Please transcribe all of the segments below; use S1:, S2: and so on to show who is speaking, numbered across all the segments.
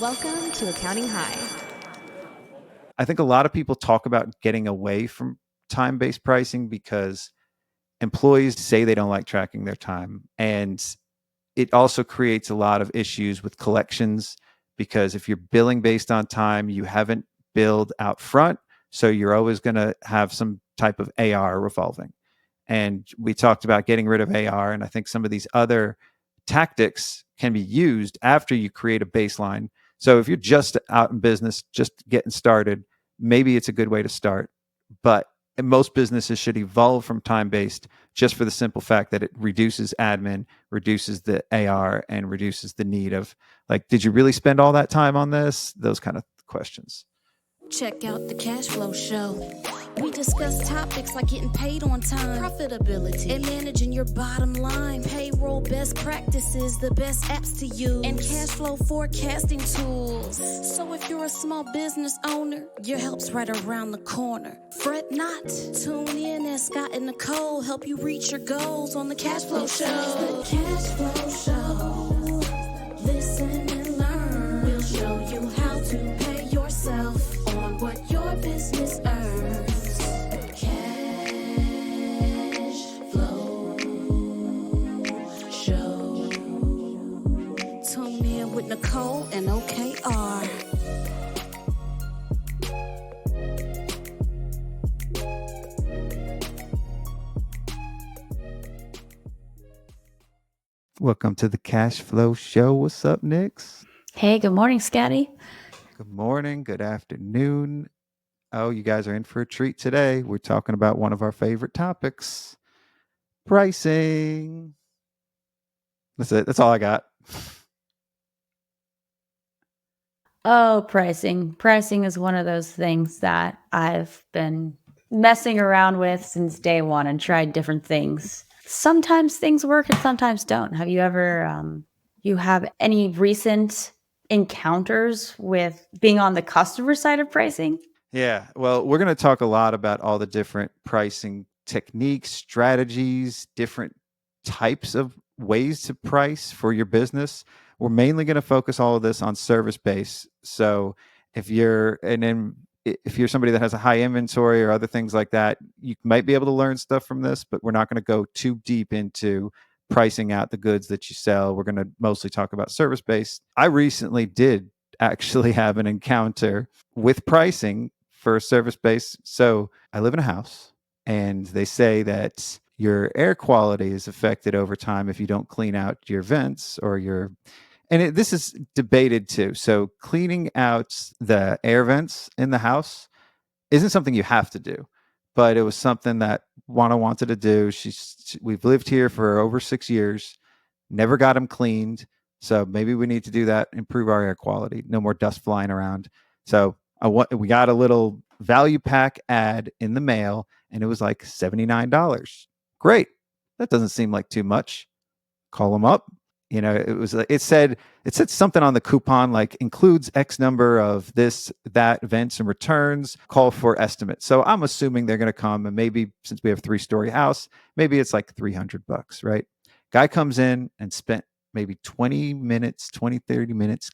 S1: Welcome to Accounting High.
S2: I think a lot of people talk about getting away from time-based pricing because employees say they don't like tracking their time. And it also creates a lot of issues with collections because if you're billing based on time, you haven't billed out front. So you're always going to have some type of AR revolving. And we talked about getting rid of AR. And I think some of these other tactics can be used after you create a baseline. So if you're just out in business, just getting started, maybe it's a good way to start. But most businesses should evolve from time based just for the simple fact that it reduces admin, reduces the AR, and reduces the need of like, did you really spend all that time on this? Those kind of questions.
S3: Check out the cash flow show. We discuss topics like getting paid on time, profitability, and managing your bottom line, payroll best practices, the best apps to use, and cash flow forecasting tools. So if you're a small business owner, your help's right around the corner. Fret not. Tune in as Scott and Nikole help you reach your goals on the cash flow show. The cash flow show. Listen and learn. We'll show you how to pay yourself on what your business earns. Cash flow show. Tune in with Nikole and OKR.
S2: Welcome to the Cash Flow Show. What's up, Nix?
S4: Hey, good morning, Scotty.
S2: Good morning, good afternoon. Oh, you guys are in for a treat today. We're talking about one of our favorite topics, pricing. That's it. That's all I got.
S4: Oh, pricing. Pricing is one of those things that I've been messing around with since day one and tried different things. Sometimes things work and sometimes don't. Have you ever, you have any recent encounters with being on the customer side of pricing?
S2: Yeah. Well, we're going to talk a lot about all the different pricing techniques, strategies, different types of ways to price for your business. We're mainly going to focus all of this on service base. So if you're if you're somebody that has a high inventory or other things like that, you might be able to learn stuff from this, but we're not going to go too deep into pricing out the goods that you sell. We're going to mostly talk about service based. I recently did actually have an encounter with pricing for service based. So I live in a house and they say that your air quality is affected over time if you don't clean out your vents or your this is debated too. So cleaning out the air vents in the house isn't something you have to do, but it was something that Juana wanted to do. We've lived here for over 6 years, never got them cleaned. So maybe we need to do that, improve our air quality, no more dust flying around. So we got a little value pack ad in the mail and it was like $79. Great. That doesn't seem like too much. Call them up. You know, it said something on the coupon like includes X number of this, that, events and returns, call for estimate. So I'm assuming they're going to come and maybe since we have a 3-story house, maybe it's like $300, right? Guy comes in and spent maybe 30 minutes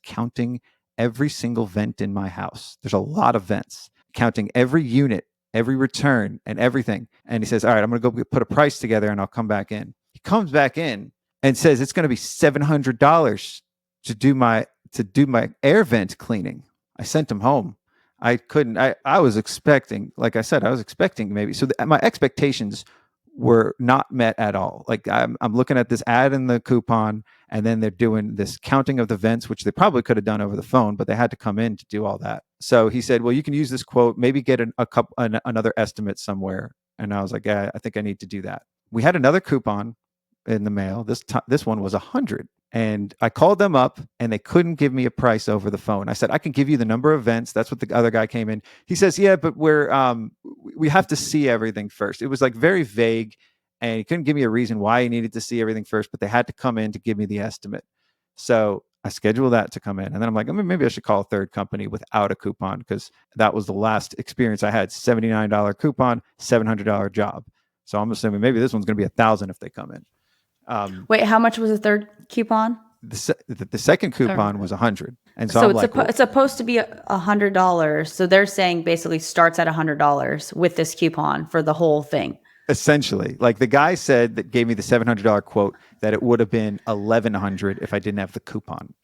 S2: counting every single vent in my house. There's a lot of vents, counting every unit, every return and everything. And he says, all right, I'm going to go put a price together and I'll come back in. He comes back in and says it's going to be $700 to do my air vent cleaning. I sent him home. I couldn't. I was expecting, like I said, maybe. So my expectations were not met at all. Like I'm looking at this ad in the coupon, and then they're doing this counting of the vents, which they probably could have done over the phone, but they had to come in to do all that. So he said, well, you can use this quote, maybe get another estimate somewhere. And I was like, yeah, I think I need to do that. We had another coupon in the mail. This one was 100, and I called them up and they couldn't give me a price over the phone. I said, I can give you the number of events. That's what the other guy came in. He says, yeah, but we have to see everything first. It was like very vague and he couldn't give me a reason why he needed to see everything first, but they had to come in to give me the estimate. So I scheduled that to come in. And then I'm like, maybe I should call a third company without a coupon, because that was the last experience I had. $79 coupon, $700 job. So I'm assuming maybe this one's going to be $1,000 if they come in.
S4: Wait, how much was the third coupon?
S2: The second coupon was 100, and so,
S4: So
S2: I'm like, well,
S4: it's supposed to be $100. So they're saying basically starts at $100 with this coupon for the whole thing.
S2: essentially, like the guy said that gave me the $700 quote that it would have been $1,100 if I didn't have the coupon.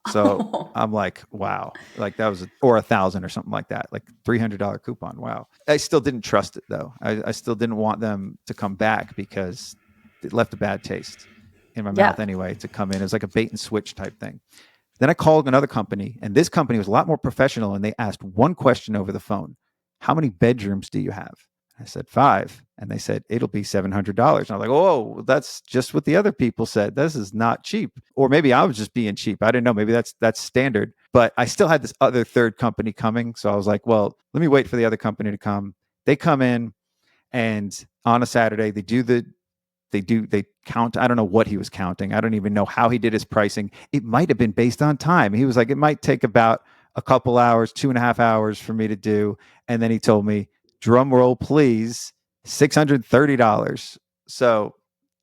S2: So I'm like, wow, like that was, or 1,000 or something like that, like $300 coupon. Wow. I still didn't trust it though. I still didn't want them to come back because it left a bad taste in my mouth anyway to come in. It was like a bait and switch type thing. Then I called another company, and this company was a lot more professional, and they asked one question over the phone. How many bedrooms do you have? I said 5. And they said, it'll be $700. And I was like, oh, that's just what the other people said. This is not cheap. Or maybe I was just being cheap. I didn't know. Maybe that's standard. But I still had this other third company coming. So I was like, well, let me wait for the other company to come. They come in, and on a Saturday, they count. I don't know what he was counting. I don't even know how he did his pricing. It might have been based on time. He was like, it might take about a couple hours, 2.5 hours for me to do. And then he told me, drum roll, please, $630. So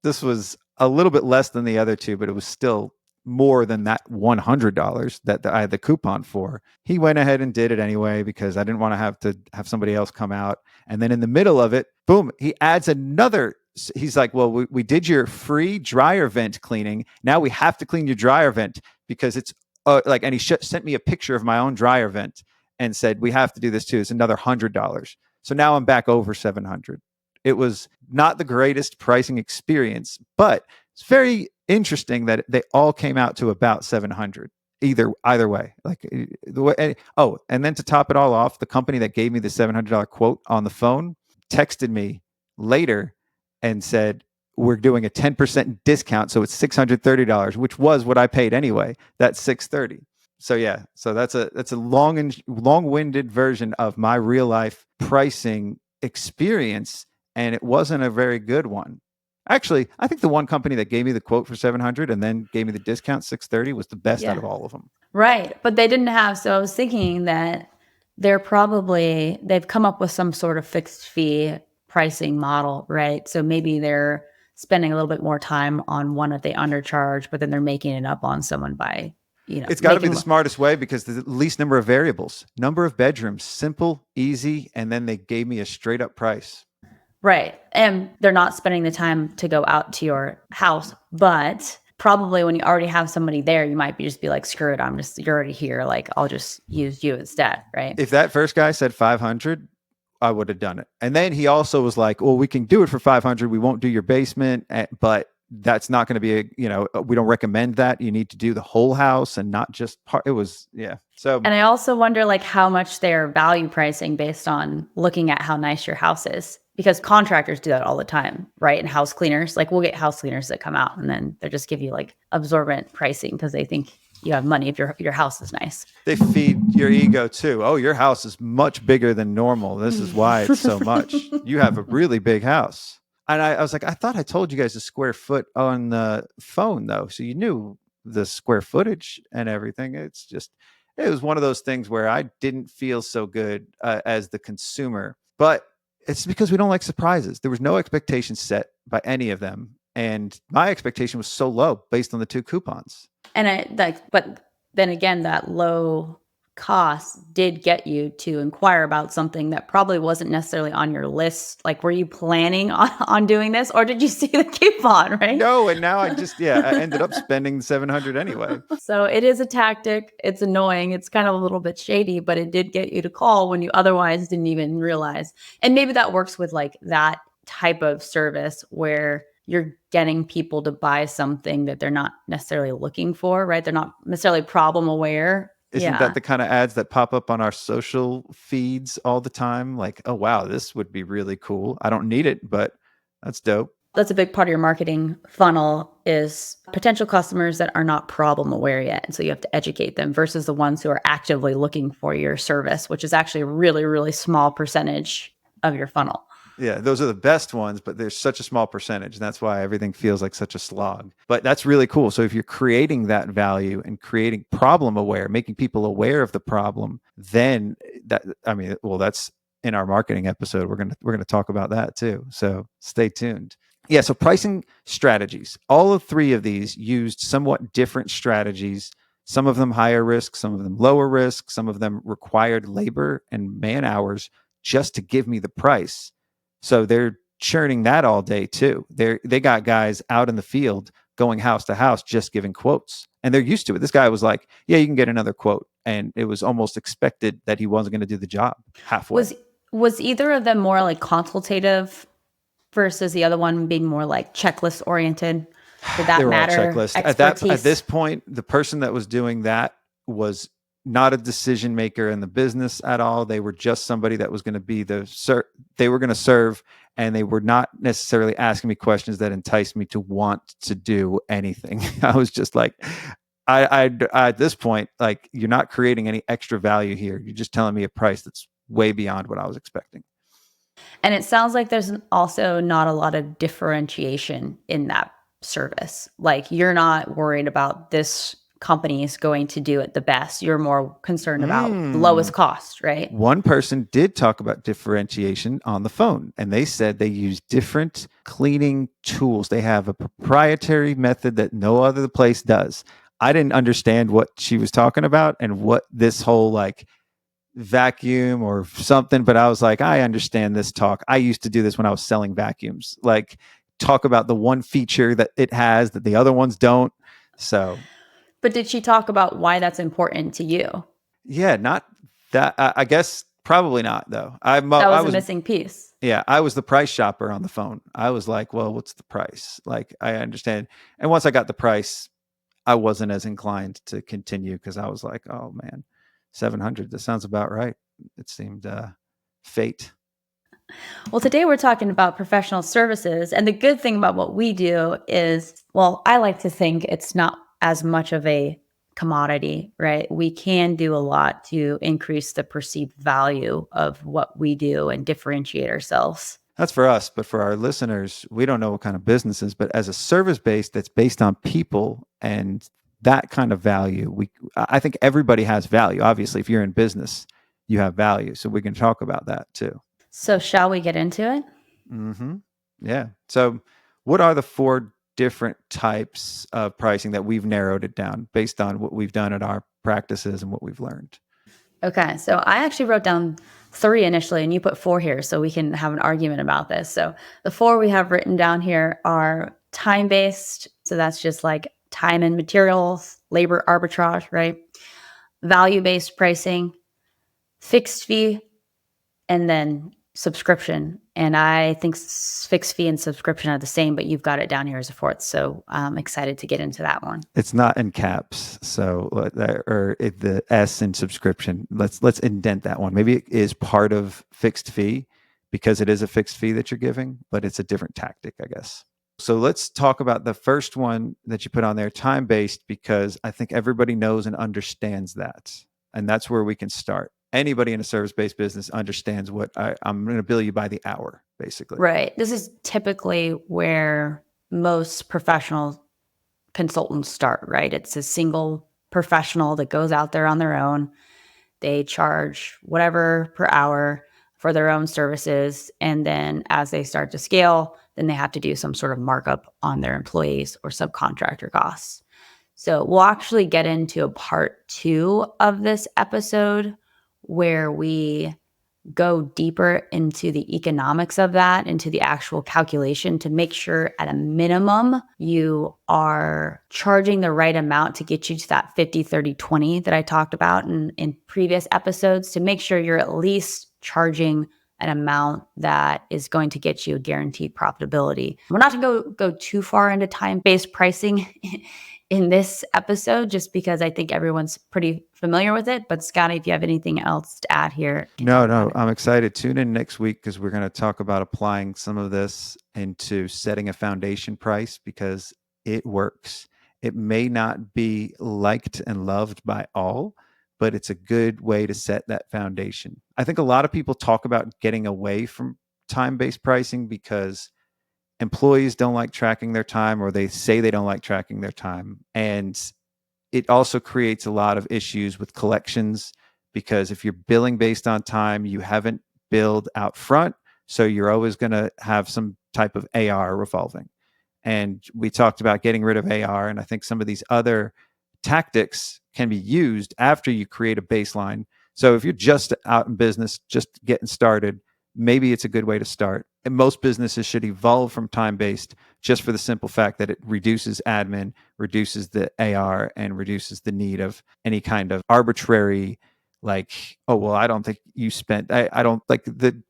S2: this was a little bit less than the other two, but it was still more than that $100 that I had the coupon for. He went ahead and did it anyway because I didn't want to have somebody else come out. And then in the middle of it, boom, he adds another. He's like, well, we did your free dryer vent cleaning. Now we have to clean your dryer vent because it's and he sent me a picture of my own dryer vent and said, we have to do this too. It's another $100. So now I'm back over 700. It was not the greatest pricing experience, but it's very interesting that they all came out to about 700 either way. Like the way. And then to top it all off, the company that gave me the $700 quote on the phone texted me later and said, we're doing a 10% discount. So it's $630, which was what I paid anyway. That's $630. So yeah, so that's a long-winded version of my real life pricing experience, and it wasn't a very good one. Actually, I think the one company that gave me the quote for 700 and then gave me the discount 630 was the best out of all of them.
S4: Right, but they didn't have. So I was thinking that they've come up with some sort of fixed fee pricing model, right? So maybe they're spending a little bit more time on one that they undercharge, but then they're making it up on someone by.
S2: It's got to be the smartest way because the least number of variables, number of bedrooms, simple, easy, and then they gave me a straight up price.
S4: Right. And they're not spending the time to go out to your house, but probably when you already have somebody there, you might just be like, screw it. You're already here. Like, I'll just use you instead. Right.
S2: If that first guy said 500, I would have done it. And then he also was like, well, we can do it for 500. We won't do your basement, but that's not going to be we don't recommend that. You need to do the whole house and not just part. It was, yeah. So,
S4: and I also wonder like how much they're value pricing based on looking at how nice your house is, because contractors do that all the time, right? And house cleaners, like we'll get house cleaners that come out and then they just give you like absorbent pricing because they think you have money if your house is nice.
S2: They feed your ego too. Oh, your house is much bigger than normal. This is why it's so much. You have a really big house. And I was like, I thought I told you guys the square foot on the phone, though. So you knew the square footage and everything. It was one of those things where I didn't feel so good as the consumer. But it's because we don't like surprises. There was no expectation set by any of them. And my expectation was so low based on the 2 coupons.
S4: But then again, that low cost did get you to inquire about something that probably wasn't necessarily on your list. Like, were you planning on doing this, or did you see the coupon, right?
S2: No, and now I ended up spending $700 anyway.
S4: So it is a tactic. It's annoying. It's kind of a little bit shady, but it did get you to call when you otherwise didn't even realize. And maybe that works with like that type of service where you're getting people to buy something that they're not necessarily looking for, right? They're not necessarily problem aware.
S2: Isn't that the kind of ads that pop up on our social feeds all the time? Like, oh, wow, this would be really cool. I don't need it, but that's dope.
S4: That's a big part of your marketing funnel is potential customers that are not problem aware yet. And so you have to educate them versus the ones who are actively looking for your service, which is actually a really, really small percentage of your funnel.
S2: Yeah, those are the best ones, but there's such a small percentage. And that's why everything feels like such a slog. But that's really cool. So if you're creating that value and creating problem aware, making people aware of the problem, then that's in our marketing episode. We're gonna talk about that too. So stay tuned. Yeah, so pricing strategies. All of three of these used somewhat different strategies. Some of them higher risk, some of them lower risk, some of them required labor and man hours just to give me the price. So they're churning that all day too. They got guys out in the field going house to house just giving quotes. And they're used to it. This guy was like, "Yeah, you can get another quote." And it was almost expected that he wasn't going to do the job halfway.
S4: Was either of them more like consultative versus the other one being more like checklist oriented? Did that
S2: They were all
S4: matter?
S2: checklist.
S4: Expertise?
S2: At this point, the person that was doing that was not a decision maker in the business at all. They were just somebody that was going to be they were going to serve, and they were not necessarily asking me questions that enticed me to want to do anything. I was just like, I at this point, like, you're not creating any extra value here. You're just telling me a price that's way beyond what I was expecting.
S4: And it sounds like there's also not a lot of differentiation in that service. Like, you're not worried about this company is going to do it the best. You're more concerned about lowest cost, right?
S2: One person did talk about differentiation on the phone, and they said they use different cleaning tools. They have a proprietary method that no other place does. I didn't understand what she was talking about and what this whole like vacuum or something, but I was like, I understand this talk. I used to do this when I was selling vacuums. Like, talk about the one feature that it has that the other ones don't. So,
S4: but did she talk about why that's important to you?
S2: Yeah, not that. I guess probably not though.
S4: That was a missing piece.
S2: Yeah, I was the price shopper on the phone. I was like, well, what's the price? Like, I understand. And once I got the price, I wasn't as inclined to continue because I was like, oh man, 700. That sounds about right. It seemed fate.
S4: Well, today we're talking about professional services. And the good thing about what we do is, well, I like to think it's not as much of a commodity, right? We can do a lot to increase the perceived value of what we do and differentiate ourselves.
S2: That's for us, but for our listeners, we don't know what kind of business is, but as a service base that's based on people and that kind of value, I think everybody has value. Obviously, if you're in business, you have value. So we can talk about that too.
S4: So shall we get into it?
S2: Mm-hmm. Yeah. So what are the 4 different types of pricing that we've narrowed it down based on what we've done at our practices and what we've learned?
S4: Okay. So I actually wrote down 3 initially, and you put 4 here so we can have an argument about this. So the 4 we have written down here are time-based. So that's just like time and materials, labor arbitrage, right? Value-based pricing, fixed fee, and then subscription. And I think fixed fee and subscription are the same, but you've got it down here as a 4th. So I'm excited to get into that one.
S2: It's not in caps. So, the S in subscription, let's indent that one. Maybe it is part of fixed fee because it is a fixed fee that you're giving, but it's a different tactic, I guess. So let's talk about the first one that you put on there, time-based, because I think everybody knows and understands that. And that's where we can start. Anybody in a service-based business understands what I'm going to bill you by the hour, basically.
S4: Right. This is typically where most professional consultants start, right? It's a single professional that goes out there on their own. They charge whatever per hour for their own services. And then as they start to scale, then they have to do some sort of markup on their employees or subcontractor costs. So we'll actually get into a part 2 of this episode where we go deeper into the economics of that, into the actual calculation to make sure at a minimum you are charging the right amount to get you to that 50, 30, 20 that I talked about in previous episodes, to make sure you're at least charging an amount that is going to get you a guaranteed profitability. We're not going to go too far into time-based pricing in this episode, just because I think everyone's pretty familiar with it. But Scotty, if you have anything else to add here.
S2: No, I'm excited. Tune in next week because we're going to talk about applying some of this into setting a foundation price because it works. It may not be liked and loved by all, but it's a good way to set that foundation. I think a lot of people talk about getting away from time-based pricing because employees don't like tracking their time, or they say they don't like tracking their time. And it also creates a lot of issues with collections because if you're billing based on time, you haven't billed out front. So you're always going to have some type of AR revolving. And we talked about getting rid of AR. And I think some of these other tactics can be used after you create a baseline. So if you're just out in business, just getting started, maybe it's a good way to start. And most businesses should evolve from time-based just for the simple fact that it reduces admin, reduces the AR, and reduces the need of any kind of arbitrary, like, oh, well, I don't think you spent, I don't like the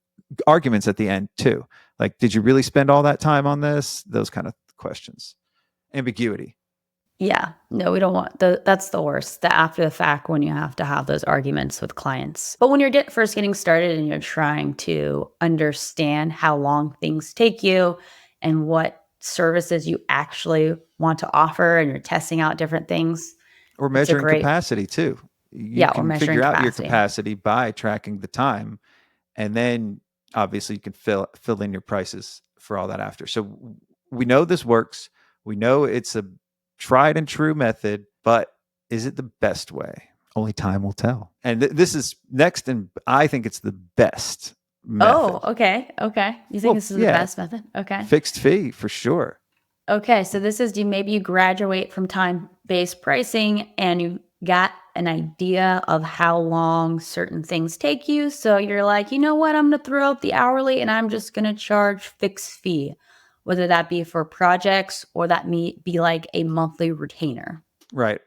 S2: arguments at the end too. Like, did you really spend all that time on this? Those kind of questions. Ambiguity.
S4: Yeah. No, we don't want that's the worst. The after the fact when you have to have those arguments with clients. But when you're first getting started and you're trying to understand how long things take you and what services you actually want to offer, and you're testing out different things.
S2: Or measuring capacity too. You
S4: or
S2: can
S4: measuring
S2: figure out your
S4: capacity.
S2: capacity by tracking the time. And then obviously you can fill in your prices for all that after. So we know this works. We know it's a tried and true method, but is it the best way? Only time will tell. And this is next, and I think it's the best method.
S4: Oh, okay. You think this is the best method? Okay.
S2: Fixed fee for sure.
S4: Okay, so this is maybe you graduate from time-based pricing and you got an idea of how long certain things take you. So you're like, you know what? I'm going to throw out the hourly and I'm just going to charge fixed fee, whether that be for projects or that be like a monthly retainer.
S2: Right.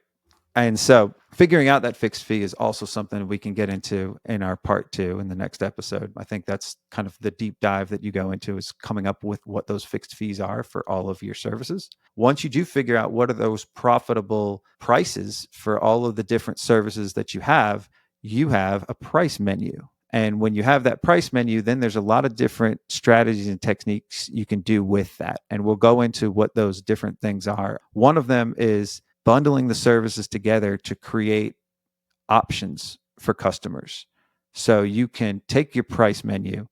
S2: And so figuring out that fixed fee is also something we can get into in our part 2 in the next episode. I think that's kind of the deep dive that you go into, is coming up with what those fixed fees are for all of your services. Once you do figure out what are those profitable prices for all of the different services that you have a price menu. And when you have that price menu, then there's a lot of different strategies and techniques you can do with that. And we'll go into what those different things are. One of them is bundling the services together to create options for customers. So you can take your price menu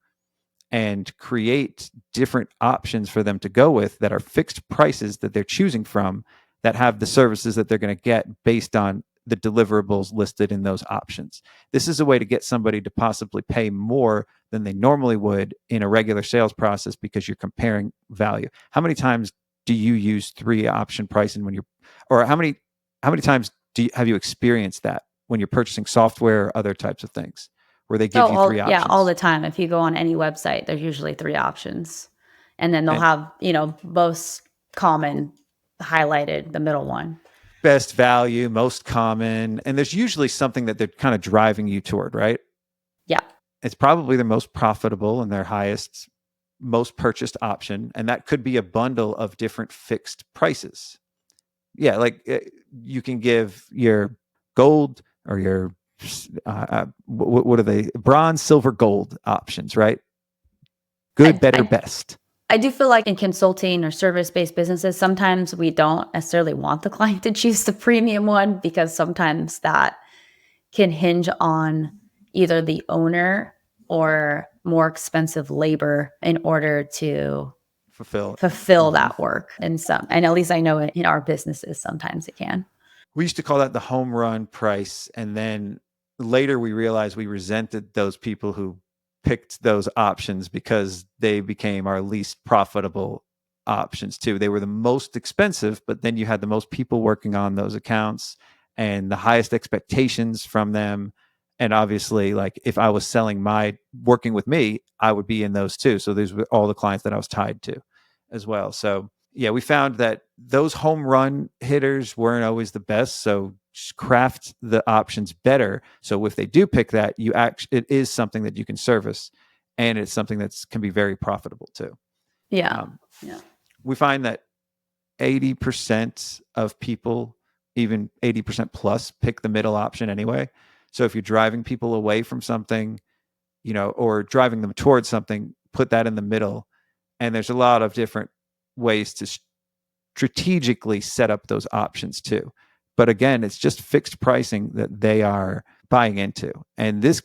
S2: and create different options for them to go with that are fixed prices that they're choosing from, that have the services that they're going to get based on the deliverables listed in those options. This is a way to get somebody to possibly pay more than they normally would in a regular sales process, because you're comparing value. How many times do you use 3 option pricing when you're, or how many times have you experienced that when you're purchasing software or other types of things where they give you 3 options?
S4: Yeah, all the time. If you go on any website, there's usually 3 options. And then they'll have, most common highlighted, the middle one.
S2: Best value, most common. And there's usually something that they're kind of driving you toward, right?
S4: Yeah.
S2: It's probably their most profitable and their highest, most purchased option. And that could be a bundle of different fixed prices. Yeah, like you can give your gold or your, what are they? Bronze, silver, gold options, right? Good, better, best.
S4: I do feel like in consulting or service-based businesses, sometimes we don't necessarily want the client to choose the premium one, because sometimes that can hinge on either the owner or more expensive labor in order to fulfill that work. And at least I know in our businesses, sometimes it can.
S2: We used to call that the home run price. And then later we realized we resented those people who picked those options because they became our least profitable options too. They were the most expensive, but then you had the most people working on those accounts and the highest expectations from them. And obviously, like if I was working with me, I would be in those too. So these were all the clients that I was tied to as well. So yeah, we found that those home run hitters weren't always the best. So just craft the options better. So if they do pick that, it is something that you can service, and it's something that can be very profitable too.
S4: Yeah.
S2: We find that 80% of people, even 80% plus, pick the middle option anyway. So if you're driving people away from something, or driving them towards something, put that in the middle. And there's a lot of different ways to strategically set up those options too. But again, it's just fixed pricing that they are buying into. And this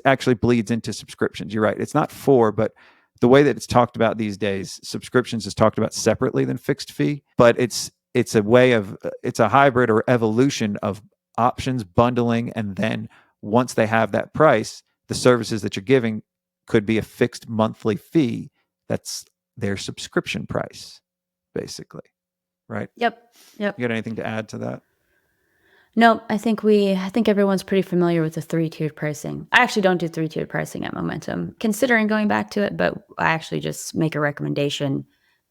S2: actually bleeds into subscriptions. You're right. It's not but the way that it's talked about these days, subscriptions is talked about separately than fixed fee, but it's a hybrid or evolution of options bundling. And then once they have that price, the services that you're giving could be a fixed monthly fee. That's their subscription price, basically. Right?
S4: Yep.
S2: You got anything to add to that?
S4: No, I think everyone's pretty familiar with the 3-tiered pricing. I actually don't do 3-tiered pricing at Momentum, considering going back to it, but I actually just make a recommendation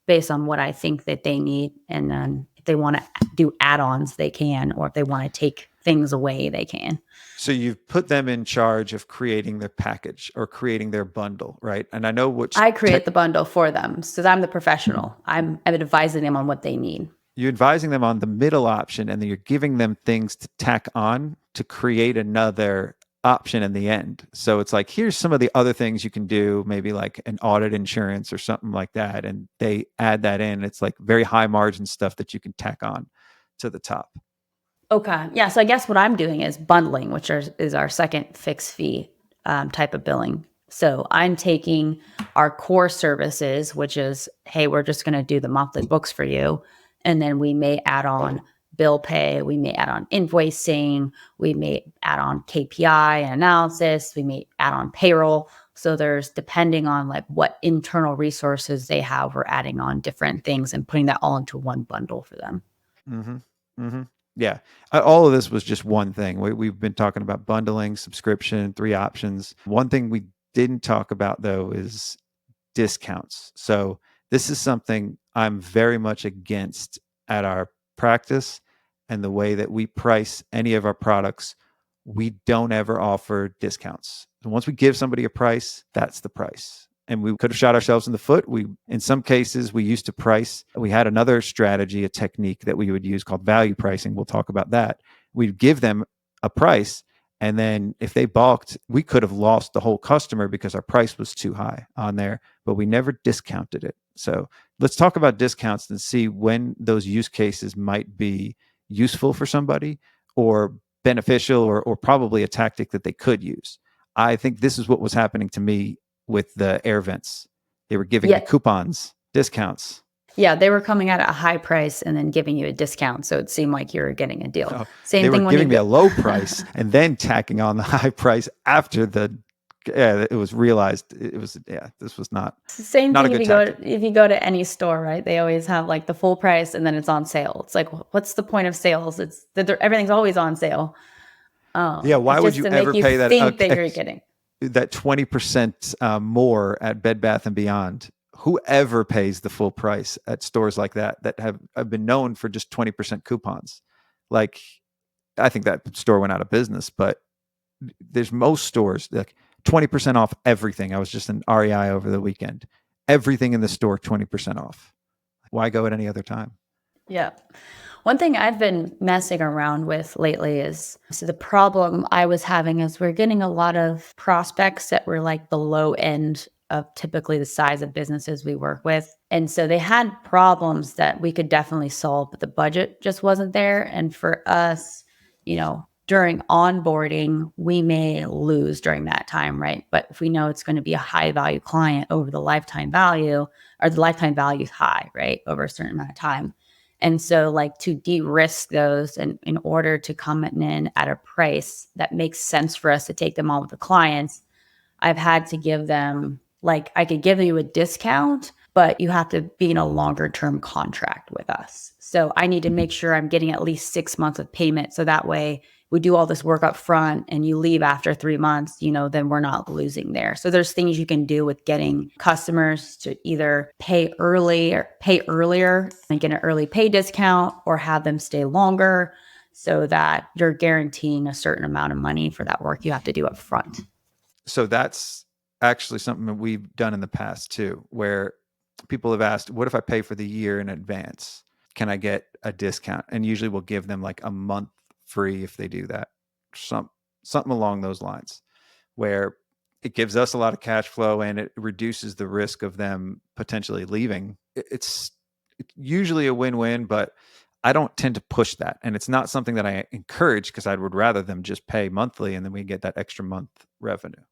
S4: based on what I think that they need. And then if they want to do add-ons, they can, or if they want to take things away, they can.
S2: So you've put them in charge of creating their package or creating their bundle, right? And I know which
S4: I create the bundle for them because I'm the professional. I'm advising them on what they need.
S2: You're advising them on the middle option, and then you're giving them things to tack on to create another option in the end. So it's like, here's some of the other things you can do, maybe like an audit insurance or something like that. And they add that in. It's like very high margin stuff that you can tack on to the top.
S4: Okay. Yeah. So I guess what I'm doing is bundling, which is our second fixed fee type of billing. So I'm taking our core services, which is, hey, we're just going to do the monthly books for you. And then we may add on bill pay. We may add on invoicing. We may add on KPI and analysis. We may add on payroll. So there's, depending on like what internal resources they have, we're adding on different things and putting that all into one bundle for them.
S2: Mm-hmm. Mm-hmm. Yeah. All of this was just one thing. We've been talking about bundling, subscription, 3 options. One thing we didn't talk about, though, is discounts. So this is something I'm very much against at our practice, and the way that we price any of our products. We don't ever offer discounts. So once we give somebody a price, that's the price. And we could have shot ourselves in the foot. In some cases, we used to price. We had another strategy, a technique that we would use called value pricing. We'll talk about that. We'd give them a price, and then if they balked, we could have lost the whole customer because our price was too high on there, but we never discounted it. So let's talk about discounts and see when those use cases might be useful for somebody or beneficial, or probably a tactic that they could use. I think this is what was happening to me with the air vents. They were giving me coupons, discounts.
S4: Yeah, they were coming out at a high price and then giving you a discount, so it seemed like you were getting a deal.
S2: Oh,
S4: Same
S2: they
S4: thing
S2: were
S4: when
S2: giving me a low price and then tacking on the high price after it was realized this was not.
S4: It's the same
S2: not
S4: thing if you go to any store, right? They always have like the full price and then it's on sale. It's like, what's the point of sales? It's that everything's always on sale.
S2: Why would you ever pay that?
S4: Think that you're getting
S2: that 20% more at Bed Bath and Beyond? Whoever pays the full price at stores like that have been known for just 20% coupons. Like, I think that store went out of business, but there's most stores like 20% off everything. I was just in REI over the weekend. Everything in the store, 20% off. Why go at any other time?
S4: Yeah. One thing I've been messing around with lately is, so the problem I was having is we're getting a lot of prospects that were like the low end of typically the size of businesses we work with. And so they had problems that we could definitely solve, but the budget just wasn't there. And for us, during onboarding, we may lose during that time, right? But if we know it's going to be a high value client over the lifetime value, or the lifetime value is high, right, over a certain amount of time. And so like to de-risk those, and in order to come in at a price that makes sense for us to take them on with the clients, I've had to give them, like, I could give you a discount, but you have to be in a longer term contract with us. So I need to make sure I'm getting at least 6 months of payment. So that way we do all this work up front and you leave after 3 months, then we're not losing there. So there's things you can do with getting customers to either pay earlier and get an early pay discount, or have them stay longer so that you're guaranteeing a certain amount of money for that work you have to do up front.
S2: So that's actually something that we've done in the past too, where people have asked, what if I pay for the year in advance? Can I get a discount? And usually we'll give them like a month free if they do that. Something along those lines, where it gives us a lot of cash flow and it reduces the risk of them potentially leaving. It's usually a win-win, but I don't tend to push that. And it's not something that I encourage, because I would rather them just pay monthly and then we get that extra month revenue.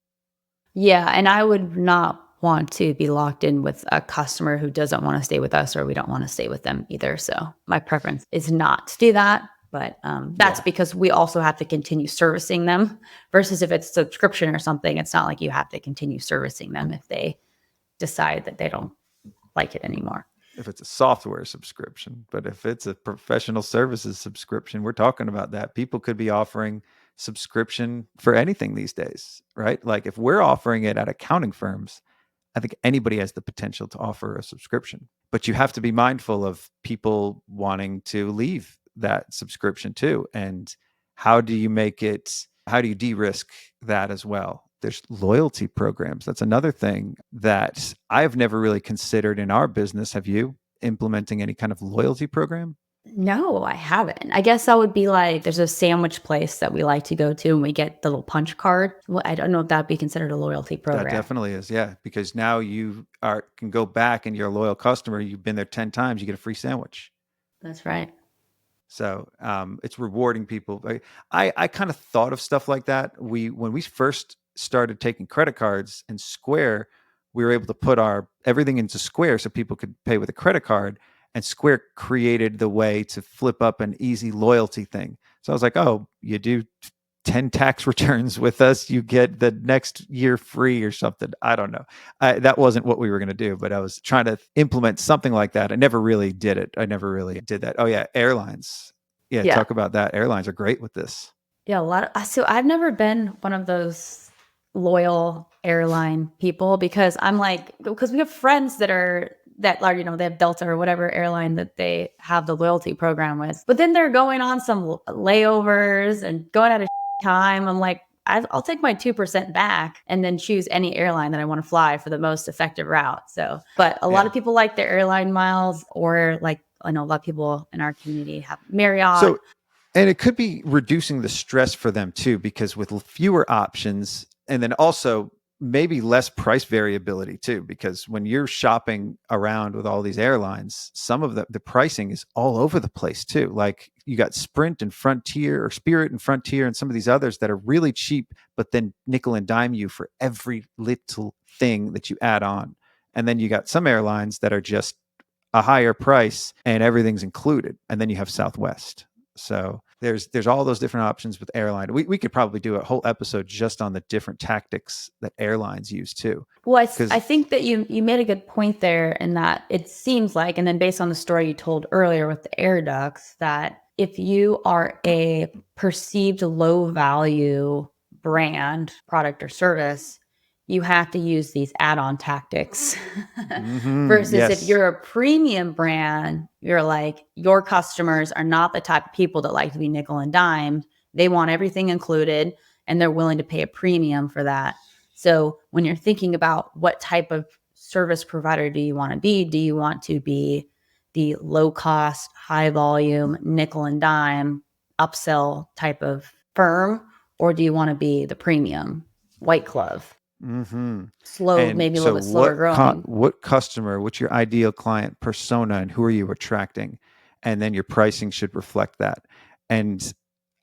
S4: Yeah. And I would not want to be locked in with a customer who doesn't want to stay with us, or we don't want to stay with them either. So my preference is not to do that. But that's because we also have to continue servicing them versus if it's subscription or something, it's not like you have to continue servicing them if they decide that they don't like it anymore.
S2: If it's a software subscription, but if it's a professional services subscription, we're talking about that. People could be offering subscription for anything these days, right? Like if we're offering it at accounting firms, I think anybody has the potential to offer a subscription, but you have to be mindful of people wanting to leave that subscription too. And how do you de-risk that as well? There's loyalty programs. That's another thing that I've never really considered in our business. Have you implementing any kind of loyalty program?
S4: No, I haven't. I guess that would be like there's a sandwich place that we like to go to and we get the little punch card. Well, I don't know if that'd be considered a loyalty program.
S2: That definitely is, yeah, because now you can go back and you're a loyal customer. You've been there 10 times, you get a free sandwich.
S4: That's right.
S2: So it's rewarding people. I kind of thought of stuff like that. When we first started taking credit cards in Square, we were able to put everything into Square so people could pay with a credit card. And Square created the way to flip up an easy loyalty thing. So I was like, oh, you do 10 tax returns with us, you get the next year free or something. I don't know. That wasn't what we were going to do, but I was trying to implement something like that. I never really did it. I never really did that. Oh yeah, airlines. Yeah. Talk about that. Airlines are great with this.
S4: Yeah, so I've never been one of those loyal airline people because we have friends that are, they have Delta or whatever airline that they have the loyalty program with. But then they're going on some layovers and going at a time. I'm like, I'll take my 2% back and then choose any airline that I want to fly for the most effective route. So, but a lot of people like their airline miles, or like I know a lot of people in our community have Marriott.
S2: So, and it could be reducing the stress for them too, because with fewer options, and then also maybe less price variability too, because when you're shopping around with all these airlines, some of the pricing is all over the place too. Like you got Sprint and Frontier, or Spirit and Frontier, and some of these others that are really cheap, but then nickel and dime you for every little thing that you add on. And then you got some airlines that are just a higher price and everything's included. And then you have Southwest. So there's all those different options with airline. We could probably do a whole episode just on the different tactics that airlines use too.
S4: Well, I think that you made a good point there, in that it seems like, and then based on the story you told earlier with the air ducts, that if you are a perceived low value brand, product or service, you have to use these add-on tactics versus if you're a premium brand, you're like, your customers are not the type of people that like to be nickel and dime. They want everything included and they're willing to pay a premium for that. So when you're thinking about what type of service provider do you want to be the low cost, high volume, nickel and dime upsell type of firm, or do you want to be the premium white glove? Slow, and maybe a little bit slower growing.
S2: What customer, what's your ideal client persona, and who are you attracting? And then your pricing should reflect that. And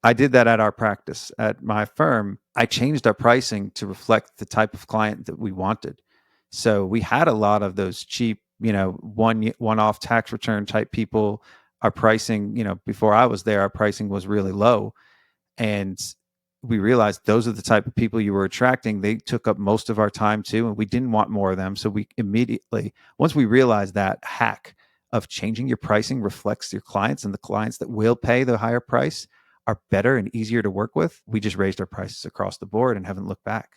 S2: I did that at our practice at my firm. I changed our pricing to reflect the type of client that we wanted. So we had a lot of those cheap, one-off tax return type people. Our pricing, before I was there, our pricing was really low. And we realized those are the type of people you were attracting. They took up most of our time too, and we didn't want more of them. So we immediately, once we realized that hack of changing your pricing reflects your clients, and the clients that will pay the higher price are better and easier to work with, we just raised our prices across the board and haven't looked back.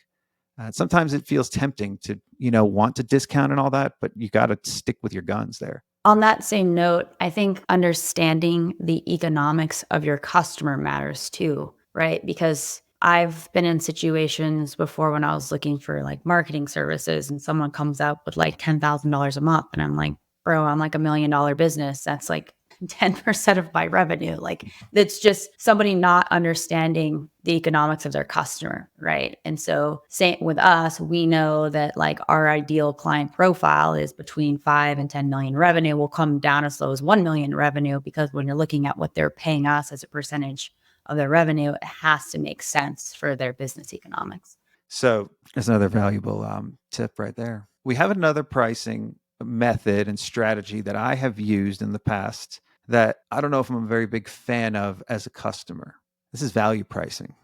S2: Sometimes it feels tempting to, want to discount and all that, but you got to stick with your guns there.
S4: On that same note, I think understanding the economics of your customer matters too, right? Because I've been in situations before when I was looking for like marketing services and someone comes up with like $10,000 a month. And I'm like, bro, I'm like $1 million business. That's like 10% of my revenue. Like that's just somebody not understanding the economics of their customer, right? And so same with us, we know that like our ideal client profile is between 5 and 10 million revenue. Will come down as low as 1 million revenue, because when you're looking at what they're paying us as a percentage of their revenue, it has to make sense for their business economics.
S2: So that's another valuable tip right there. We have another pricing method and strategy that I have used in the past that I don't know if I'm a very big fan of as a customer. This is value pricing.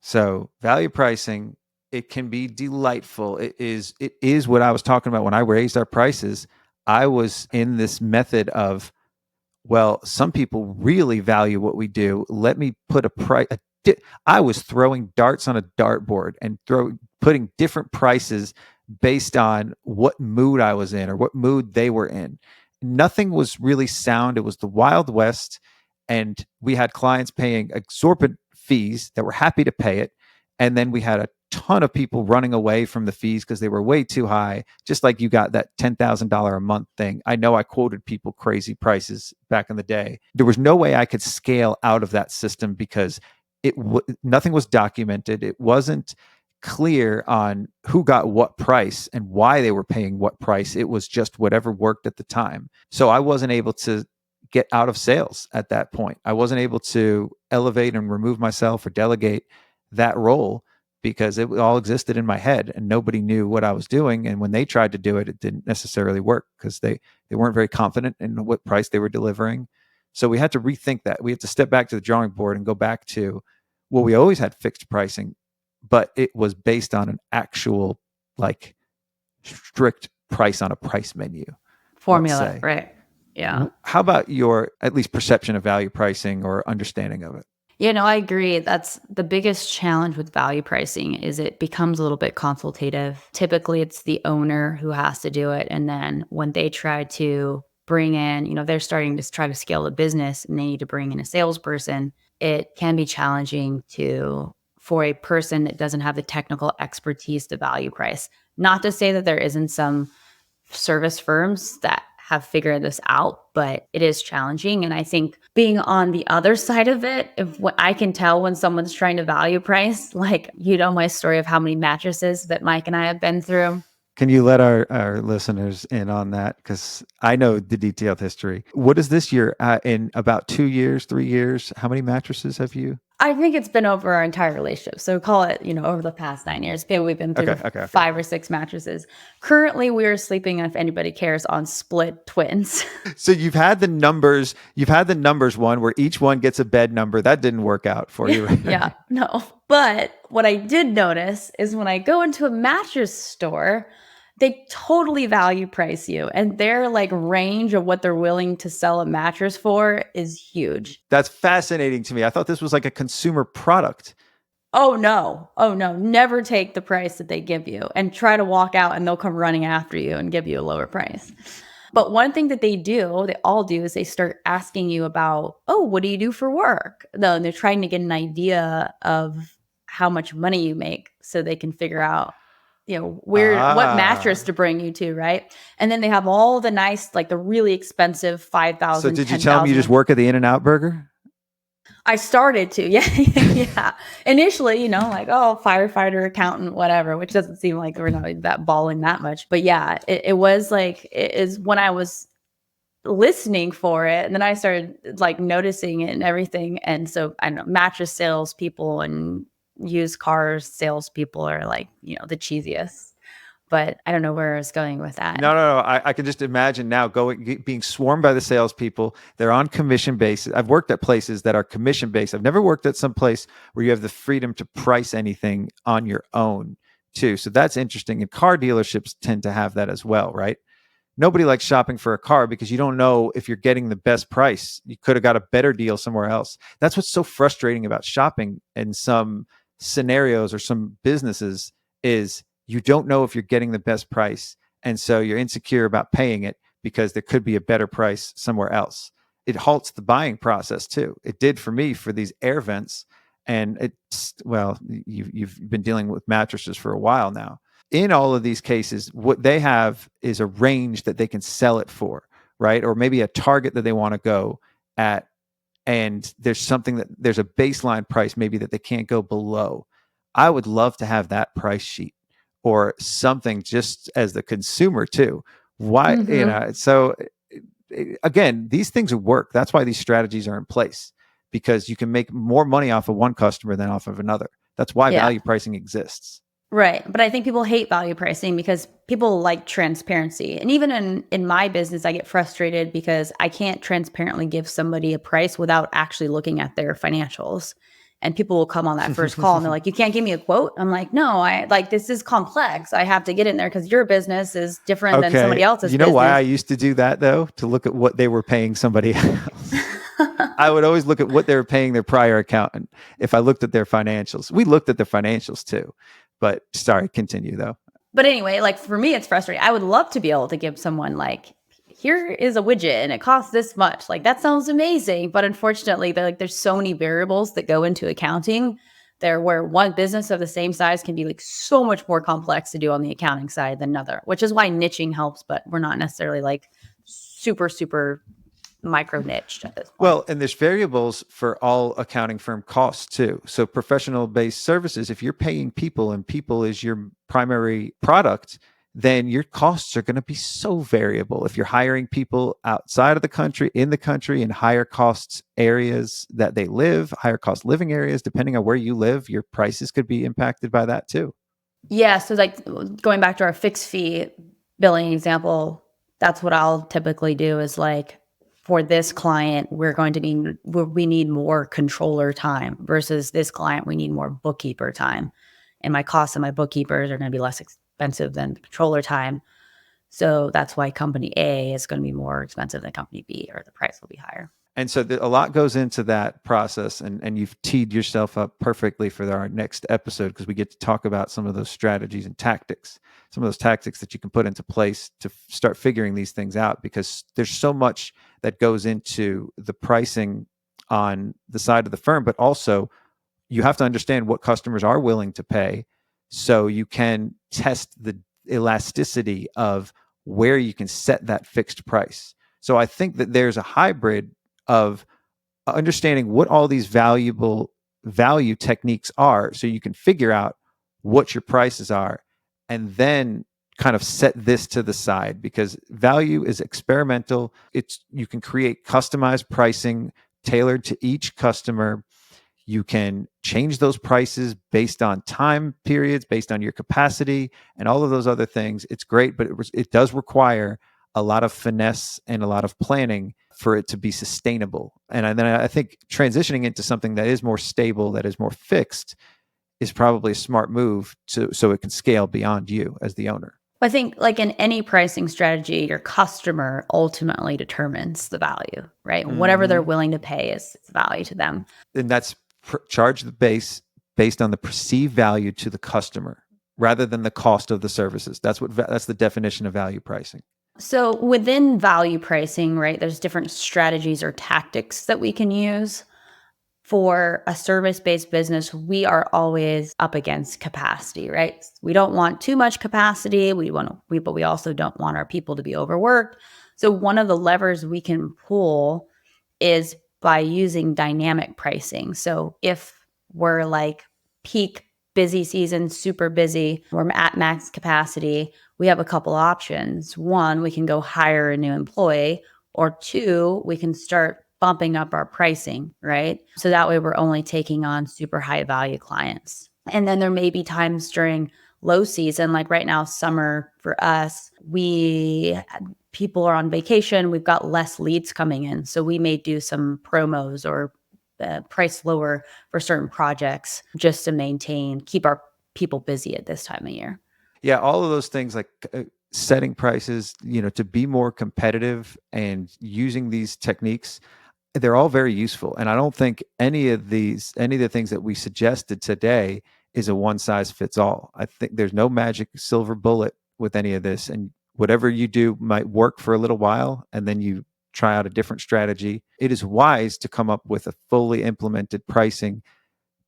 S2: So value pricing, it can be delightful. It is what I was talking about when I raised our prices. I was in this method of, well, some people really value what we do. Let me put a price. I was throwing darts on a dartboard and putting different prices based on what mood I was in or what mood they were in. Nothing was really sound. It was the Wild West, and we had clients paying exorbitant fees that were happy to pay it, and then we had a ton of people running away from the fees because they were way too high. Just like you got that $10,000 a month thing. I know I quoted people crazy prices back in the day. There was no way I could scale out of that system because nothing was documented. It wasn't clear on who got what price and why they were paying what price. It was just whatever worked at the time. So I wasn't able to get out of sales at that point. I wasn't able to elevate and remove myself or delegate that role because it all existed in my head and nobody knew what I was doing. And when they tried to do it, it didn't necessarily work because they weren't very confident in what price they were delivering. So we had to rethink that. We had to step back to the drawing board and go back to, well, we always had fixed pricing, but it was based on an actual like strict price on a price menu.
S4: Formula, right? Yeah.
S2: How about your at least perception of value pricing or understanding of it?
S4: Yeah, no, I agree. That's the biggest challenge with value pricing is it becomes a little bit consultative. Typically, it's the owner who has to do it. And then when they try to bring in, they're starting to try to scale the business and they need to bring in a salesperson, it can be challenging for a person that doesn't have the technical expertise to value price. Not to say that there isn't some service firms that have figured this out, but it is challenging. And I think being on the other side of it, if what I can tell when someone's trying to value price, like, my story of how many mattresses that Mike and I have been through.
S2: Can you let our listeners in on that? Because I know the detailed history. What is this year? In about 2 years, 3 years, how many mattresses have you?
S4: I think it's been over our entire relationship. So call it, over the past 9 years. Maybe we've been through 5 or 6 mattresses. Currently, we are sleeping, if anybody cares, on split twins.
S2: So you've had the numbers one where each one gets a bed number. That didn't work out for you. Right?
S4: Yeah, no. But what I did notice is when I go into a mattress store, they totally value price you, and their range of what they're willing to sell a mattress for is huge.
S2: That's fascinating to me. I thought this was like a consumer product.
S4: Oh no. Never take the price that they give you and try to walk out and they'll come running after you and give you a lower price. But one thing that they all do is they start asking you about, oh, what do you do for work? They're trying to get an idea of how much money you make so they can figure out what mattress to bring you to, right? And then they have all the nice, the really expensive $5,000.
S2: So did you tell them you just work at the In-N-Out Burger?
S4: I started to, yeah. Initially, firefighter, accountant, whatever, which doesn't seem like we're not that balling that much. But yeah, it was it is when I was listening for it, and then I started noticing it and everything. And so I know mattress salespeople and used cars salespeople are the cheesiest, but I don't know where I was going with that.
S2: No. I can just imagine now being swarmed by the salespeople. They're on commission basis. I've worked at places that are commission based. I've never worked at some place where you have the freedom to price anything on your own too. So that's interesting. And car dealerships tend to have that as well, right? Nobody likes shopping for a car because you don't know if you're getting the best price. You could have got a better deal somewhere else. That's what's so frustrating about shopping in some scenarios or some businesses is you don't know if you're getting the best price. And so you're insecure about paying it because there could be a better price somewhere else. It halts the buying process too. It did for me for these air vents. And you've been dealing with mattresses for a while now. In all of these cases, what they have is a range that they can sell it for, right? Or maybe a target that they want to go at. And there's a baseline price maybe that they can't go below. I would love to have that price sheet or something just as the consumer too. Why, so again, these things work. That's why these strategies are in place, because you can make more money off of one customer than off of another. That's why value pricing exists.
S4: Right. But I think people hate value pricing because people like transparency. And even in my business, I get frustrated because I can't transparently give somebody a price without actually looking at their financials. And people will come on that first call and they're like, you can't give me a quote. I'm like, no, I like, this is complex. I have to get in there because your business is different than somebody else's
S2: You know
S4: business.
S2: why I used to do that though? To look at what they were paying somebody else. I would always look at what they were paying their prior accountant. If I looked at their financials, we looked at the financials too. But sorry, continue though.
S4: But anyway, like for me, it's frustrating. I would love to be able to give someone like, here is a widget and it costs this much. Like that sounds amazing. But unfortunately, there's so many variables that go into accounting there where one business of the same size can be like so much more complex to do on the accounting side than another, which is why niching helps, but we're not necessarily like super micro niched at this point.
S2: Well, and there's variables for all accounting firm costs too. So professional based services, if you're paying people and people is your primary product, then your costs are going to be so variable. If you're hiring people outside of the country, in the country, in higher costs areas that they live, higher cost living areas, depending on where you live, your prices could be impacted by that too.
S4: Yeah. So like going back to our fixed fee billing example, that's what I'll typically do is like, for this client, we need more controller time versus this client, we need more bookkeeper time. And my costs of my bookkeepers are going to be less expensive than the controller time. So that's why company A is going to be more expensive than company B, or the price will be higher.
S2: And so a lot goes into that process, and you've teed yourself up perfectly for our next episode because we get to talk about some of those strategies and tactics, some of those tactics that you can put into place to start figuring these things out, because there's so much that goes into the pricing on the side of the firm, but also you have to understand what customers are willing to pay so you can test the elasticity of where you can set that fixed price. So I think that there's a hybrid of understanding what all these valuable value techniques are so you can figure out what your prices are and then kind of set this to the side, because value is experimental. You can create customized pricing tailored to each customer. You can change those prices based on time periods, based on your capacity, and all of those other things. It's great, but it does require a lot of finesse and a lot of planning for it to be sustainable. And then I think transitioning into something that is more stable, that is more fixed, is probably a smart move so it can scale beyond you as the owner.
S4: I think like in any pricing strategy, your customer ultimately determines the value, right? Mm-hmm. Whatever they're willing to pay is value to them.
S2: And that's charge the base based on the perceived value to the customer rather than the cost of the services. That's the definition of value pricing.
S4: So within value pricing, right, there's different strategies or tactics that we can use. For a service-based business, we are always up against capacity, right? We don't want too much capacity. But we also don't want our people to be overworked. So one of the levers we can pull is by using dynamic pricing. So if we're like peak busy season, super busy, we're at max capacity, we have a couple options. One, we can go hire a new employee, or two, we can start bumping up our pricing, right? So that way we're only taking on super high value clients. And then there may be times during low season, like right now, summer for us, people are on vacation, we've got less leads coming in. So we may do some promos or price lower for certain projects just to keep our people busy at this time of year.
S2: Yeah, all of those things like setting prices, to be more competitive and using these techniques, they're all very useful. And I don't think any of the things that we suggested today is a one size fits all. I think there's no magic silver bullet with any of this. And whatever you do might work for a little while, and then you try out a different strategy. It is wise to come up with a fully implemented pricing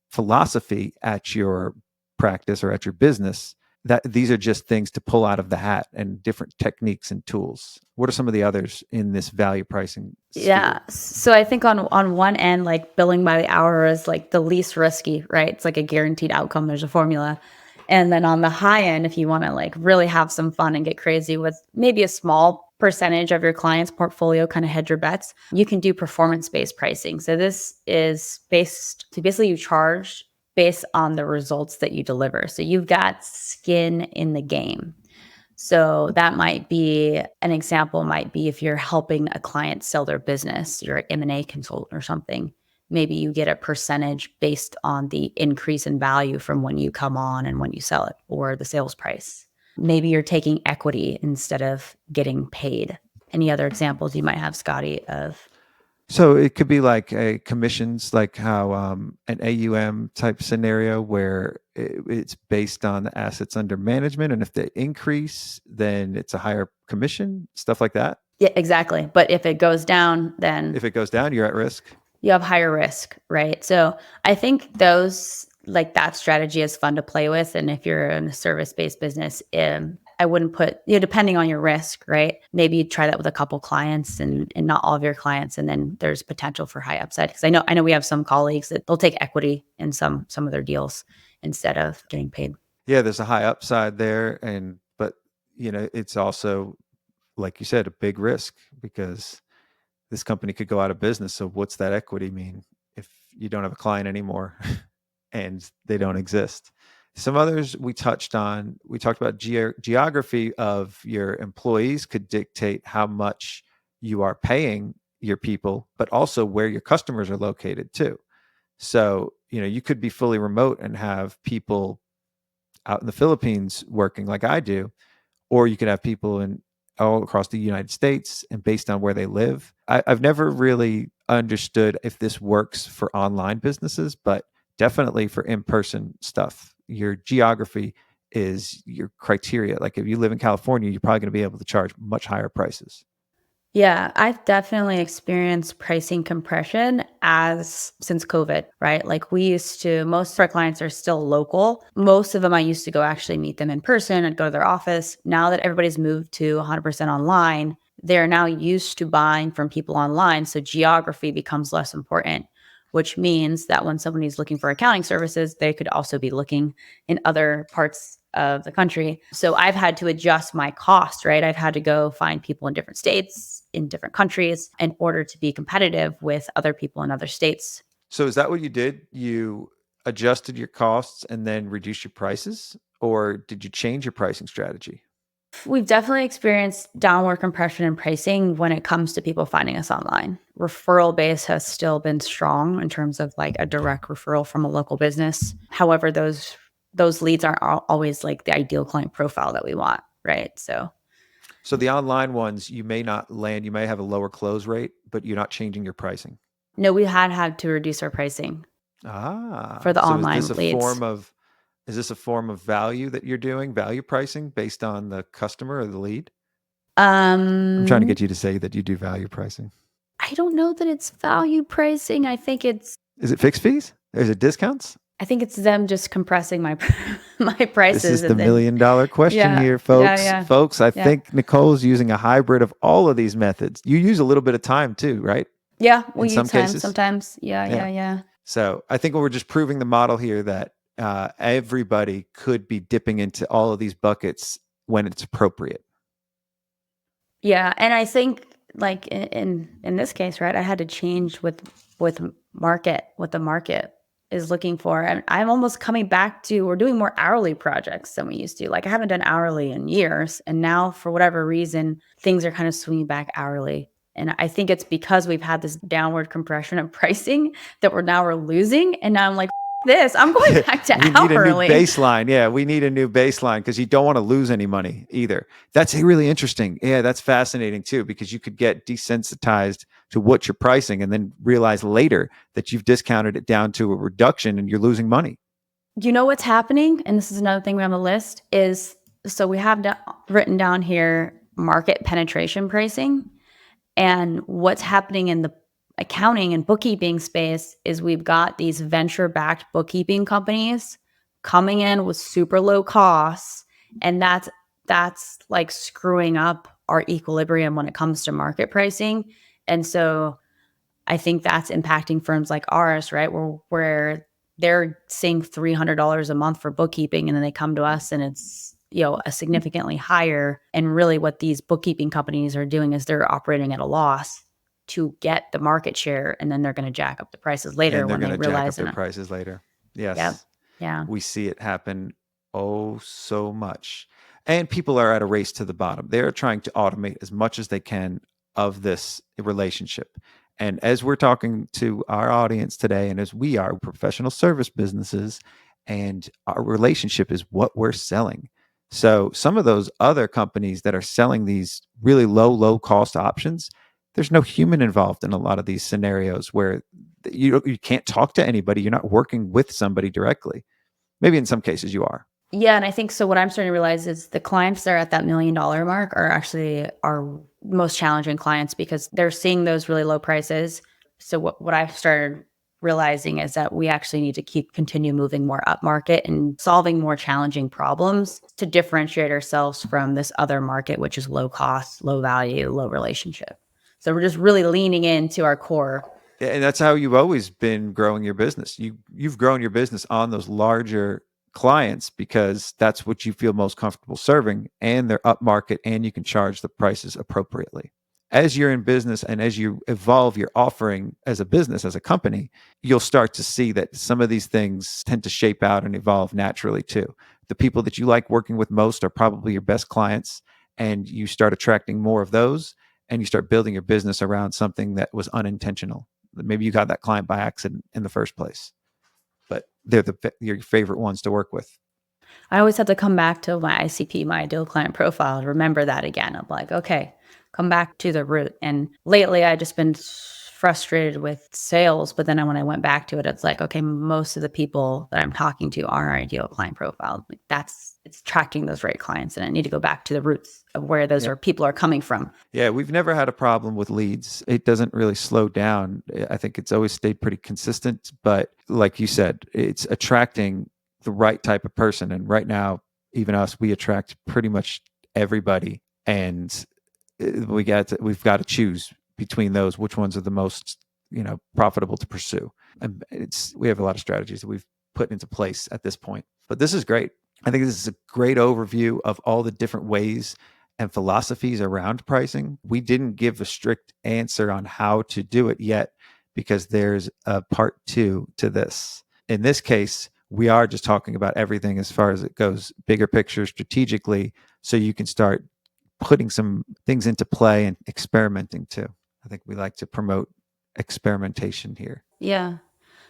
S2: philosophy at your practice or at your business. That these are just things to pull out of the hat and different techniques and tools. What are some of the others in this value pricing sphere?
S4: Yeah. So I think on one end, like billing by the hour is like the least risky, right? It's like a guaranteed outcome. There's a formula. And then on the high end, if you want to like really have some fun and get crazy with maybe a small percentage of your client's portfolio, kind of hedge your bets, you can do performance-based pricing. So this is basically you charge based on the results that you deliver. So you've got skin in the game. So that might be an example, might be if you're helping a client sell their business, you're an M&A consultant or something. Maybe you get a percentage based on the increase in value from when you come on and when you sell it, or the sales price. Maybe you're taking equity instead of getting paid. Any other examples you might have, Scotty, of?
S2: So it could be like a commissions, like how an AUM type scenario where it's based on the assets under management. And if they increase, then it's a higher commission, stuff like that.
S4: Yeah, exactly. But if it goes down, then
S2: If it goes down, you're at risk.
S4: you have higher risk, right? So I think that strategy is fun to play with. And if you're in a service-based business, I wouldn't put, depending on your risk, right? Maybe try that with a couple clients and not all of your clients. And then there's potential for high upside. Because I know we have some colleagues that they'll take equity in some of their deals instead of getting paid.
S2: Yeah, there's a high upside there. But it's also, like you said, a big risk because this company could go out of business. So what's that equity mean if you don't have a client anymore and they don't exist? Some others we talked about geography of your employees could dictate how much you are paying your people, but also where your customers are located too. So, you could be fully remote and have people out in the Philippines working like I do, or you could have people all across the United States and based on where they live. I've never really understood if this works for online businesses, but definitely for in-person stuff. Your geography is your criteria. Like if you live in California, you're probably going to be able to charge much higher prices.
S4: Yeah, I've definitely experienced pricing compression since COVID, right? Like most of our clients are still local. Most of them I used to go actually meet them in person and go to their office. Now that everybody's moved to 100% online, they're now used to buying from people online. So geography becomes less important, which means that when somebody's looking for accounting services, they could also be looking in other parts of the country. So I've had to adjust my cost, right? I've had to go find people in different states, in different countries in order to be competitive with other people in other states.
S2: So is that what you did? You adjusted your costs and then reduced your prices? Or did you change your pricing strategy?
S4: We've definitely experienced downward compression in pricing when it comes to people finding us online. Referral base has still been strong in terms of like a direct referral from a local business. However, those leads aren't always like the ideal client profile that we want, right? So
S2: the online ones, you may not land, you may have a lower close rate, but you're not changing your pricing.
S4: No, we had to reduce our pricing for the online leads.
S2: Is this a form of value that you're doing, value pricing based on the customer or the lead? I'm trying to get you to say that you do value pricing.
S4: I don't know that it's value pricing. I think
S2: Is it fixed fees? Is it discounts?
S4: I think it's them just compressing my prices.
S2: This is the $1 million question here, folks.
S4: Yeah.
S2: Folks, I think Nikole's using a hybrid of all of these methods. You use a little bit of time too, right?
S4: Yeah, we
S2: use
S4: time
S2: cases?
S4: Sometimes. Yeah.
S2: So I think we're just proving the model here that everybody could be dipping into all of these buckets when it's appropriate.
S4: Yeah, and I think like in this case, right, I had to change with what the market is looking for. And I'm almost coming back to, we're doing more hourly projects than we used to. Like I haven't done hourly in years. And now for whatever reason, things are kind of swinging back hourly. And I think it's because we've had this downward compression of pricing that we're losing. And now I'm like, this, I'm going back to hourly.
S2: We need a new baseline. Yeah, we need a new baseline because you don't want to lose any money either. That's really interesting. Yeah, that's fascinating too, because you could get desensitized to what you're pricing and then realize later that you've discounted it down to a reduction and you're losing money.
S4: You know what's happening? And this is another thing we have on the list is, so we have written down here, market penetration pricing. And what's happening in the accounting and bookkeeping space is we've got these venture-backed bookkeeping companies coming in with super low costs. And that's like screwing up our equilibrium when it comes to market pricing. And so I think that's impacting firms like ours, right? Where they're seeing $300 a month for bookkeeping, and then they come to us and it's, a significantly higher. And really what these bookkeeping companies are doing is they're operating at a loss to get the market share, and then they're going to jack up the prices later when they realize
S2: their prices later. Yes.
S4: Yeah. Yeah.
S2: We see it happen oh so much. And people are at a race to the bottom. They're trying to automate as much as they can of this relationship. And as we're talking to our audience today, and as we are professional service businesses, and our relationship is what we're selling. So some of those other companies that are selling these really low cost options, there's no human involved in a lot of these scenarios where you can't talk to anybody. You're not working with somebody directly. Maybe in some cases you are.
S4: Yeah, and I think so what I'm starting to realize is the clients that are at that $1 million mark are actually our most challenging clients because they're seeing those really low prices. So what I've started realizing is that we actually need to continue moving more up market and solving more challenging problems to differentiate ourselves from this other market, which is low cost, low value, low relationship. So we're just really leaning into our core.
S2: And that's how you've always been growing your business. You've grown your business on those larger clients because that's what you feel most comfortable serving, and they're upmarket and you can charge the prices appropriately. As you're in business and as you evolve your offering as a business, as a company, you'll start to see that some of these things tend to shape out and evolve naturally too. The people that you like working with most are probably your best clients, and you start attracting more of those, and you start building your business around something that was unintentional. Maybe you got that client by accident in the first place, but they're your favorite ones to work with.
S4: I always have to come back to my ICP, my ideal client profile, and remember that again. I'm like, okay, come back to the root. And lately, I've just been frustrated with sales. But then when I went back to it, it's like, okay, most of the people that I'm talking to are our ideal client profile. Like it's attracting those right clients. And I need to go back to the roots of where those people are coming from.
S2: Yeah, we've never had a problem with leads. It doesn't really slow down. I think it's always stayed pretty consistent. But like you said, it's attracting the right type of person. And right now, even us, we attract pretty much everybody. And we've got to choose between those, which ones are the most, profitable to pursue. And we have a lot of strategies that we've put into place at this point. But this is great. I think this is a great overview of all the different ways and philosophies around pricing. We didn't give a strict answer on how to do it yet because there's a part 2 to this. In this case, we are just talking about everything as far as it goes, bigger picture strategically, so you can start putting some things into play and experimenting too. I think we like to promote experimentation here.
S4: Yeah.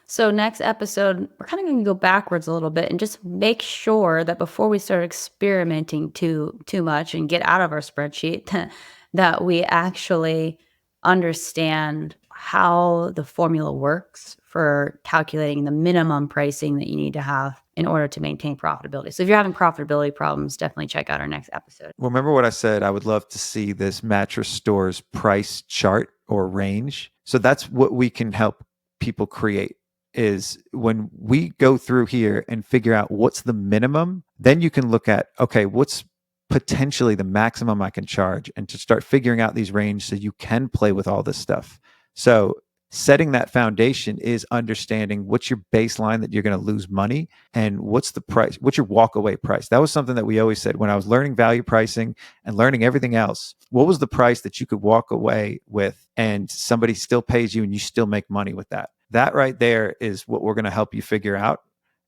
S4: So next episode, we're kind of going to go backwards a little bit and just make sure that before we start experimenting too much and get out of our spreadsheet, that we actually understand how the formula works for calculating the minimum pricing that you need to have in order to maintain profitability. So if you're having profitability problems, definitely check out our next episode.
S2: Well, remember what I said? I would love to see this mattress store's price chart or range. So that's what we can help people create, is when we go through here and figure out what's the minimum, then you can look at, okay, what's potentially the maximum I can charge, and to start figuring out these ranges so you can play with all this stuff. So setting that foundation is understanding what's your baseline that you're going to lose money, and what's the price, what's your walk away price. That was something that we always said when I was learning value pricing and learning everything else. What was the price that you could walk away with and somebody still pays you and you still make money with that? That right there is what we're going to help you figure out.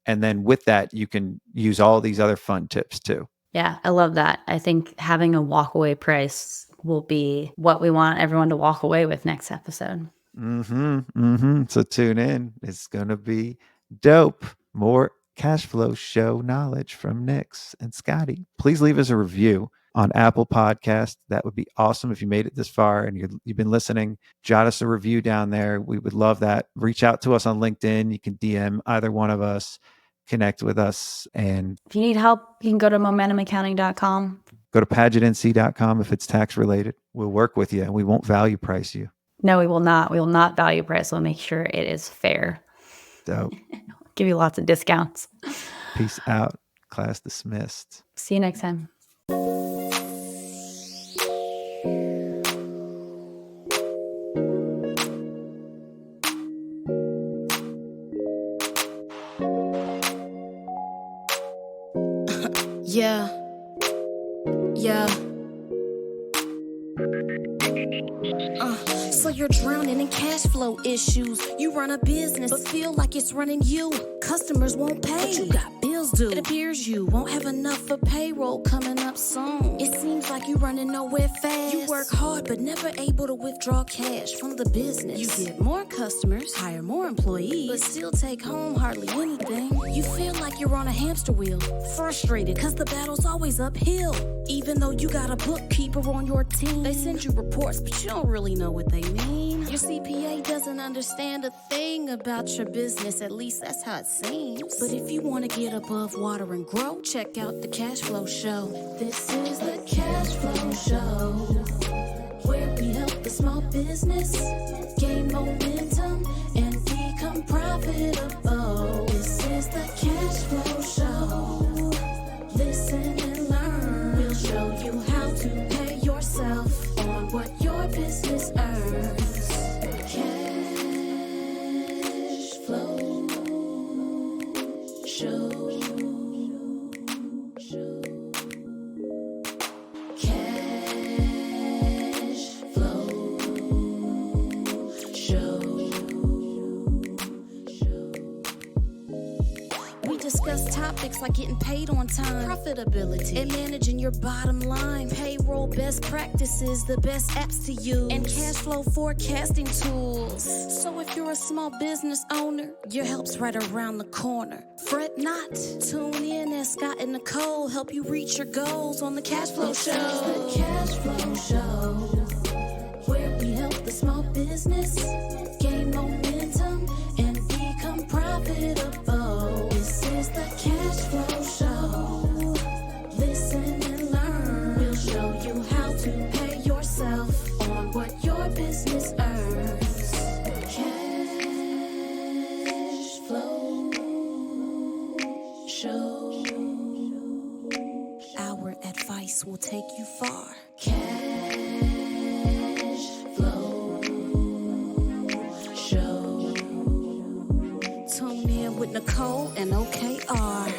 S2: And then with that, you can use all these other fun tips too.
S4: Yeah, I love that. I think having a walkaway price will be what we want everyone to walk away with next episode.
S2: So tune in. It's going to be dope. More cash flow show knowledge from Nix and Scotty. Please leave us a review on Apple Podcast. That would be awesome. If you made it this far and you've been listening, jot us a review down there. We would love that. Reach out to us on LinkedIn. You can DM either one of us, connect with us. And
S4: if you need help, you can go to momentumaccounting.com.
S2: Go to pagetnc.com if it's tax related. We'll work with you and we won't value price you.
S4: No, we will not. We will not value price. We'll make sure it is fair.
S2: Dope.
S4: Give you lots of discounts.
S2: Peace out. Class dismissed.
S4: See you next time.
S3: Yeah. Yeah. So you're drowning in cash flow issues. You run a business, but feel like it's running you. Customers won't pay, but you got bills due. It appears you won't have enough for payroll coming up soon. It seems like you're running nowhere fast. You work hard, but never able to withdraw cash from the business. You get more customers, hire more employees, but still take home hardly anything. You feel like you're on a hamster wheel, frustrated cause the battle's always uphill. Even though you got a bookkeeper on your team, they send you reports, but you don't really know what they mean. Your CPA doesn't understand a thing about your business, at least that's how it seems. But if you want to get above water and grow, check out the Cash Flow Show. This is the Cash Flow Show, where we help the small business gain momentum and become profitable. This is the Cash Flow Show. Listen and learn. We'll show you how to pay yourself on what your business earns. Cash Flow Show. Discuss topics like getting paid on time, profitability, and managing your bottom line, payroll best practices, the best apps to use, and cash flow forecasting tools. So if you're a small business owner, your help's right around the corner. Fret not. Tune in as Scott and Nikole help you reach your goals on the Cash Flow Show. The Cash Flow Show, where we help the small business gain momentum and become profitable. This is the Cash Flow Show. Listen and learn. We'll show you how to pay yourself on what your business earns. Cash Flow Show. Our advice will take you far. Cash Flow Show. Tune in with Nikole and OKR.